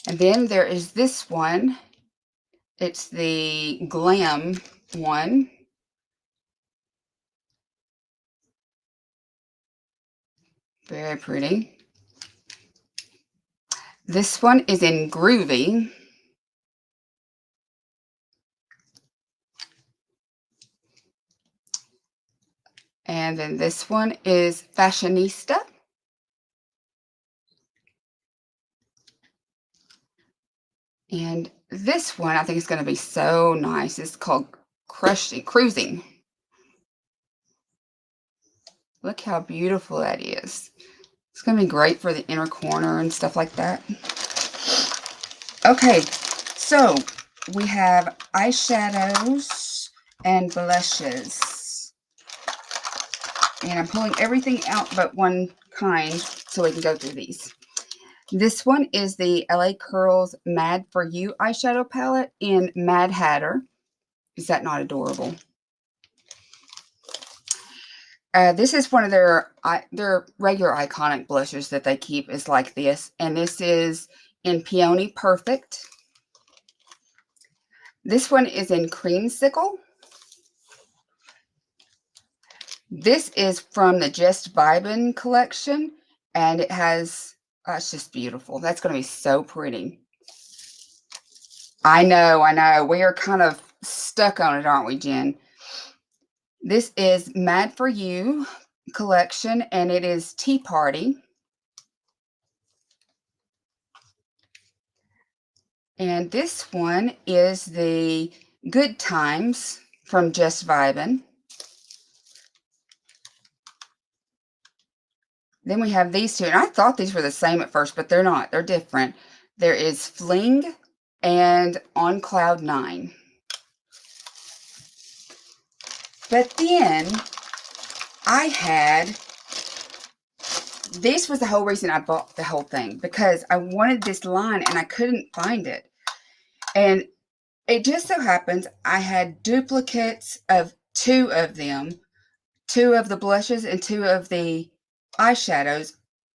And then there is this one. It's the Glam one. Very pretty. This one is in Groovy. And then this one is Fashionista. And this one I think is going to be so nice. It's called Cruising. Look how beautiful that is. It's going to be great for the inner corner and stuff like that. Okay, so we have eyeshadows and blushes. And I'm pulling everything out but one kind so we can go through these. This one is the LA Curls Mad For You eyeshadow palette in Mad Hatter. Is that not adorable? This is one of their regular iconic blushes that they keep is like this. And this is in Peony Perfect. This one is in Creamsicle. This is from the Just Vibin collection. And it has, it's just beautiful. That's going to be so pretty. I know. We are kind of stuck on it, aren't we, Jen? This is Mad For You collection, and it is Tea Party. And this one is the Good Times from Just Vibin. Then we have these two, and I thought these were the same at first, but they're not. They're different. There is Fling and On Cloud 9. But then I had, this was the whole reason I bought the whole thing, because I wanted this line and I couldn't find it. And it just so happens I had duplicates of two of them, two of the blushes and two of the eyeshadows,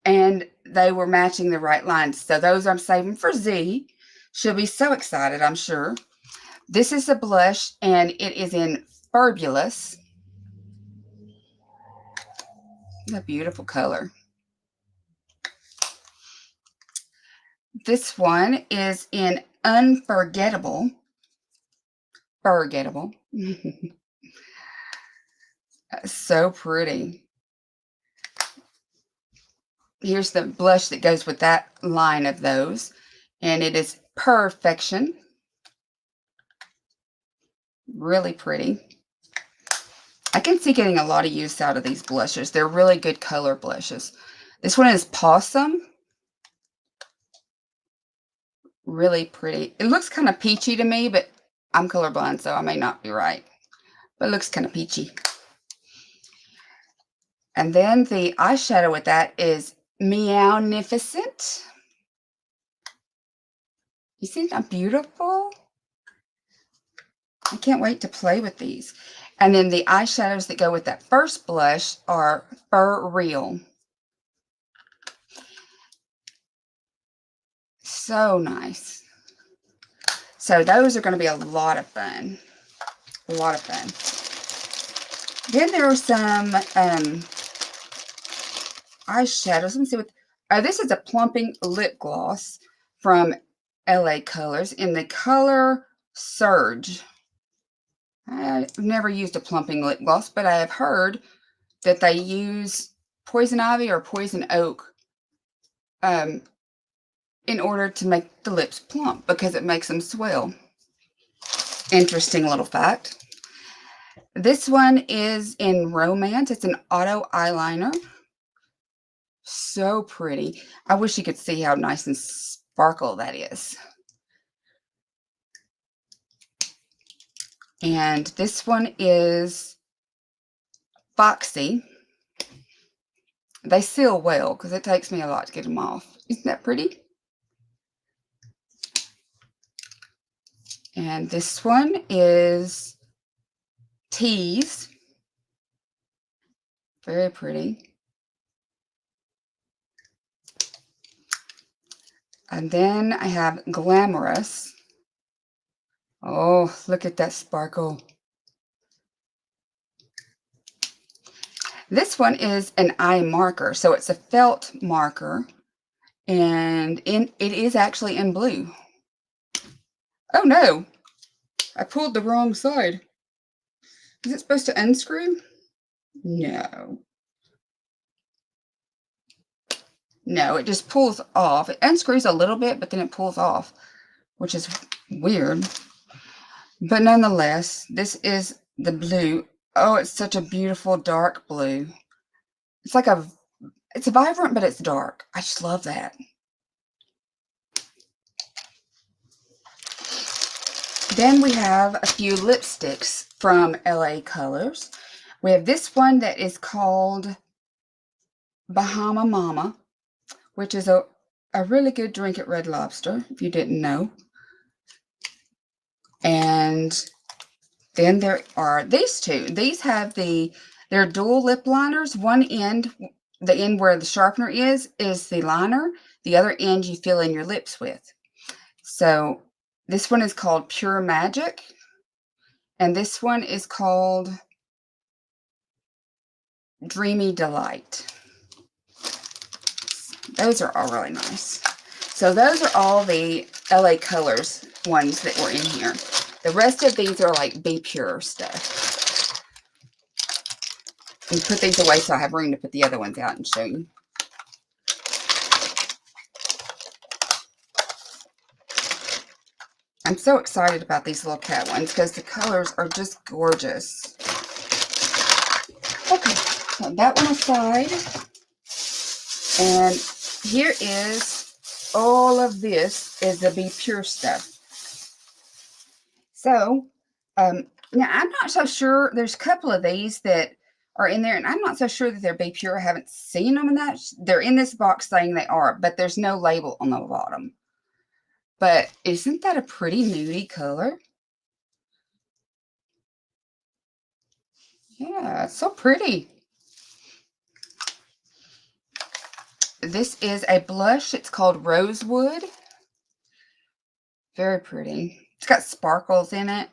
and they were matching the right lines. So those I'm saving for Z. She'll be so excited, I'm sure. This is a blush, and it is in Fabulous. It's a beautiful color. This one is in Unforgettable. Forgettable. So pretty. Here's the blush that goes with that line of those. And it is Perfection. Really pretty. I can see getting a lot of use out of these blushes. They're really good color blushes. This one is Possum. Really pretty. It looks kind of peachy to me, but I'm colorblind, so I may not be right. But it looks kind of peachy. And then the eyeshadow with that is Meownificent. You see how beautiful? I can't wait to play with these. And then the eyeshadows that go with that first blush are For Real. So nice. So those are going to be a lot of fun. A lot of fun. Then there are some eyeshadows. Let me see what. Oh, this is a plumping lip gloss from LA Colors in the color Surge. I've never used a plumping lip gloss, but I have heard that they use poison ivy or poison oak in order to make the lips plump because it makes them swell. Interesting little fact. This one is in Romance. It's an auto eyeliner. So pretty. I wish you could see how nice and sparkle that is. And this one is Foxy. They seal well because it takes me a lot to get them off. Isn't that pretty? And this one is Tease. Very pretty. And then I have Glamorous. Oh, look at that sparkle. This one is an eye marker. So it's a felt marker. And it is actually in blue. Oh no, I pulled the wrong side. Is it supposed to unscrew? No. No, it just pulls off. It unscrews a little bit, but then it pulls off, which is weird. But nonetheless, this is the blue. Oh, it's such a beautiful dark blue. It's like it's vibrant, but it's dark. I just love that. Then we have a few lipsticks from LA Colors. We have this one that is called Bahama Mama, which is a really good drink at Red Lobster, if you didn't know. And then there are these two. These have they're dual lip liners. One end, the end where the sharpener is the liner. The other end you fill in your lips with. So this one is called Pure Magic. And this one is called Dreamy Delight. Those are all really nice. So those are all the LA Colors ones that were in here. The rest of these are like Be Pure stuff. And put these away so I have room to put the other ones out and show you. I'm so excited about these little cat ones because the colors are just gorgeous. Okay, so that one aside. And here is all of this is the Be Pure stuff. So, now I'm not so sure. There's a couple of these that are in there, and I'm not so sure that they're Be Pure. I haven't seen them in that. They're in this box saying they are, but there's no label on the bottom. But isn't that a pretty nudie color? Yeah, it's so pretty. This is a blush. It's called Rosewood. Very pretty. It's got sparkles in it.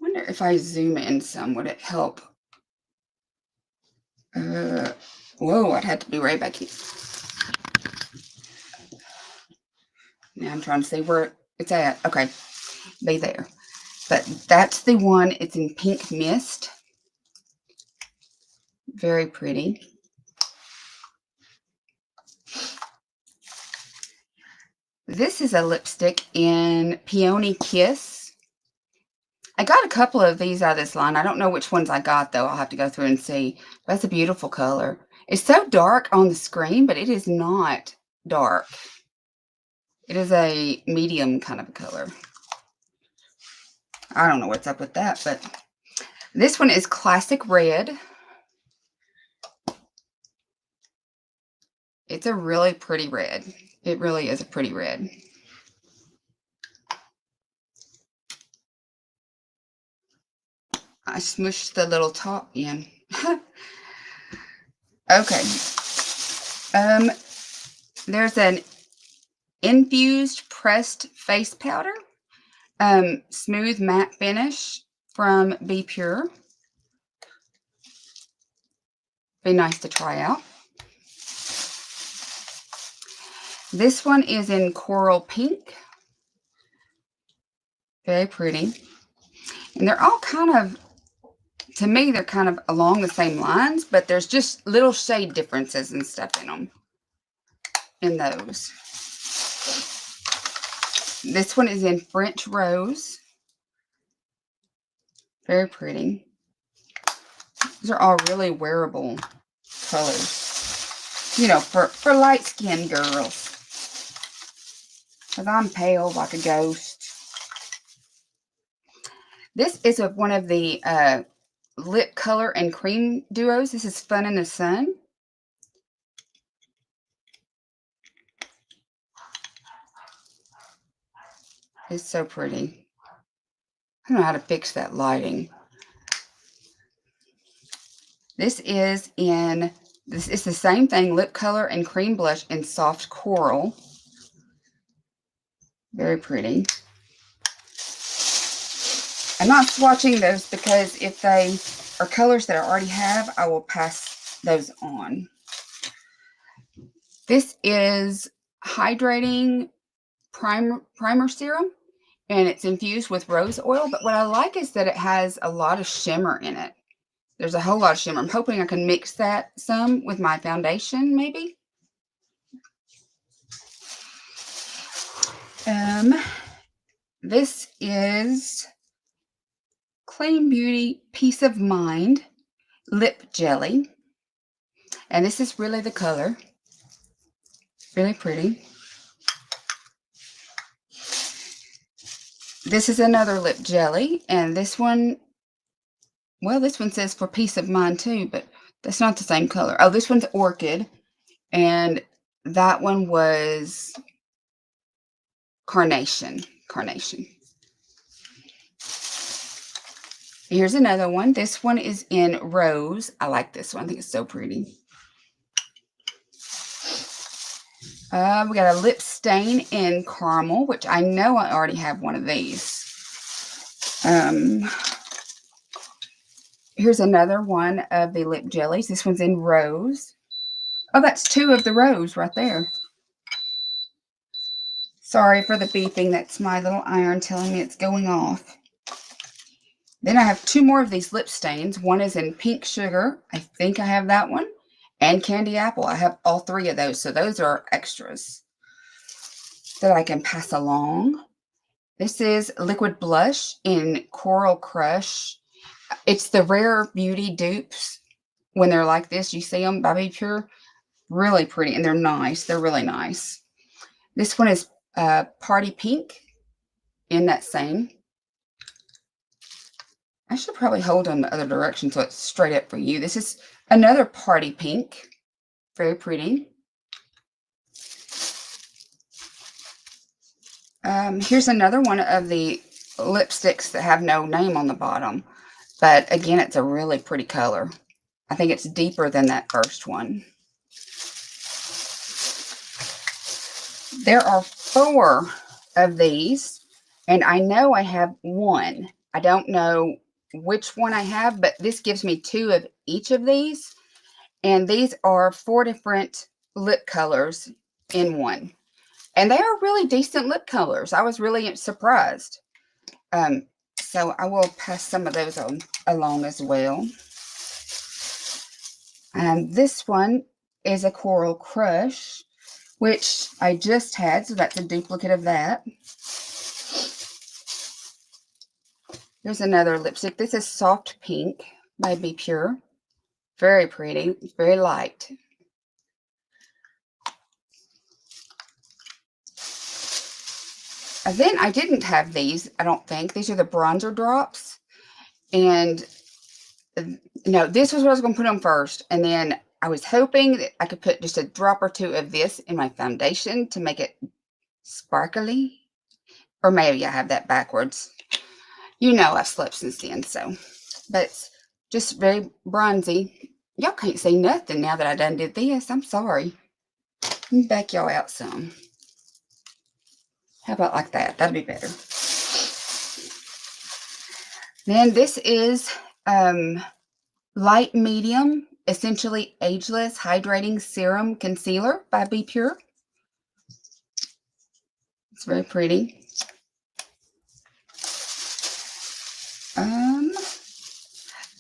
wonder if I zoom in some, would it help? Whoa, I'd have to be right back here. Now I'm trying to see where it's at. Okay, be there. But that's the one. It's in Pink Mist. Very pretty. This is a lipstick in Peony Kiss. I got a couple of these out of this line. I don't know which ones I got, though. I'll have to go through and see. That's a beautiful color. It's so dark on the screen, but it is not dark. It is a medium kind of a color. I don't know what's up with that, but this one is Classic Red. It's a really pretty red. It really is a pretty red. I smushed the little top in. Okay. There's an infused pressed face powder. Smooth matte finish from Be Pure. Be nice to try out. This one is in Coral Pink. Very pretty. And they're all kind of, to me, they're kind of along the same lines, but there's just little shade differences and stuff in them. In those. This one is in French Rose. Very pretty. These are all really wearable colors. You know, for light-skinned girls. Because I'm pale like a ghost. This is one of the lip color and cream duos. This is Fun in the Sun. It's so pretty. I don't know how to fix that lighting. This is the same thing, lip color and cream blush in Soft Coral. Very pretty. I'm not swatching those because if they are colors that I already have, I will pass those on. This is Hydrating Primer Serum, and it's infused with rose oil. But what I like is that it has a lot of shimmer in it. There's a whole lot of shimmer. I'm hoping I can mix that some with my foundation, maybe. This is Clean Beauty Peace of Mind Lip Jelly. And this is really the color. Really pretty. This is another lip jelly. And this one, well, this one says for peace of mind too, but that's not the same color. Oh, this one's Orchid. And that one was Carnation. Carnation. Here's another one. This one is in Rose. I like this one. I think it's so pretty. We got a lip stain in Caramel, which I know I already have one of these. Here's another one of the lip jellies. This one's in Rose. Oh, that's two of the Rose right there. Sorry for the beeping. That's my little iron telling me it's going off. Then I have two more of these lip stains. One is in Pink Sugar. I think I have that one. And Candy Apple. I have all three of those. So those are extras that I can pass along. This is Liquid Blush in Coral Crush. It's the Rare Beauty dupes. When they're like this, you see them by Be Pure. Really pretty. And they're nice. They're really nice. This one is Party Pink in that same. I should probably hold on the other direction so it's straight up for you. This is another Party Pink. Very pretty. Here's another one of the lipsticks that have no name on the bottom. But again, it's a really pretty color. I think it's deeper than that first one. There are 4 of these. And I know I have one. I don't know which one I have, but this gives me 2 of each of these. And these are 4 different lip colors in one. And they are really decent lip colors. I was really surprised. So I will pass some of those along as well. And this one is a Coral Crush, which I just had, so that's a duplicate of that. Here's another lipstick. This is Soft Pink by Be Pure. Very pretty. It's very light. And then I didn't have these, I don't think. These are the bronzer drops. And no, this was what I was going to put on first. And then I was hoping that I could put just a drop or 2 of this in my foundation to make it sparkly. Or maybe I have that backwards. You know I've slept since then, so. But it's just very bronzy. Y'all can't see nothing now that I done did this. I'm sorry. Let me back y'all out some. How about like that? That'd be better. Then this is Light Medium, Essentially Ageless Hydrating Serum Concealer by Be Pure. It's very pretty.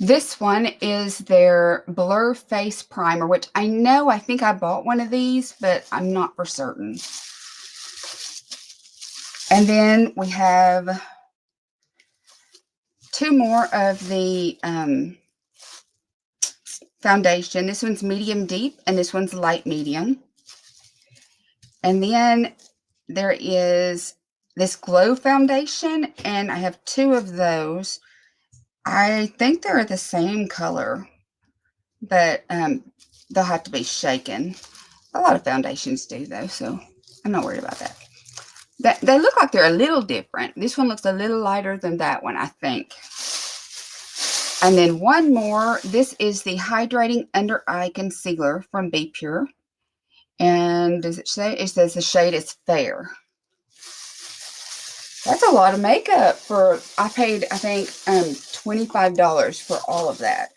This one is their Blur Face Primer, which I think I bought one of these, but I'm not for certain. And then we have 2 more of the foundation. This one's medium deep, and this one's light medium. And then there is this Glow foundation, and I have 2 of those. I think they're the same color, but they'll have to be shaken. A lot of foundations do, though, so I'm not worried about that. They look like they're a little different. This one looks a little lighter than that one, I think. And then one more. This is the Hydrating Under Eye Concealer from Be Pure. And does it say? It says the shade is Fair. That's a lot of makeup for, I paid, I think, $25 for all of that.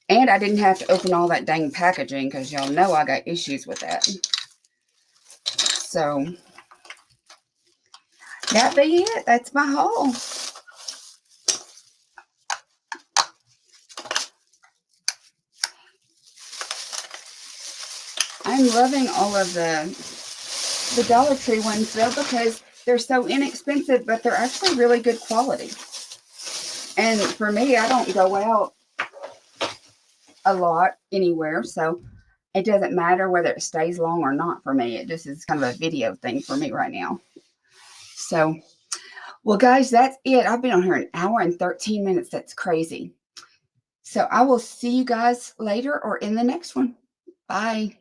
And I didn't have to open all that dang packaging because y'all know I got issues with that. So, that be it. That's my haul. I'm loving all of the Dollar Tree ones, though, because they're so inexpensive, but they're actually really good quality. And for me, I don't go out a lot anywhere, so it doesn't matter whether it stays long or not for me. It just is kind of a video thing for me right now. So, well, guys, that's it. I've been on here an hour and 13 minutes. That's crazy. So I will see you guys later or in the next one. Bye.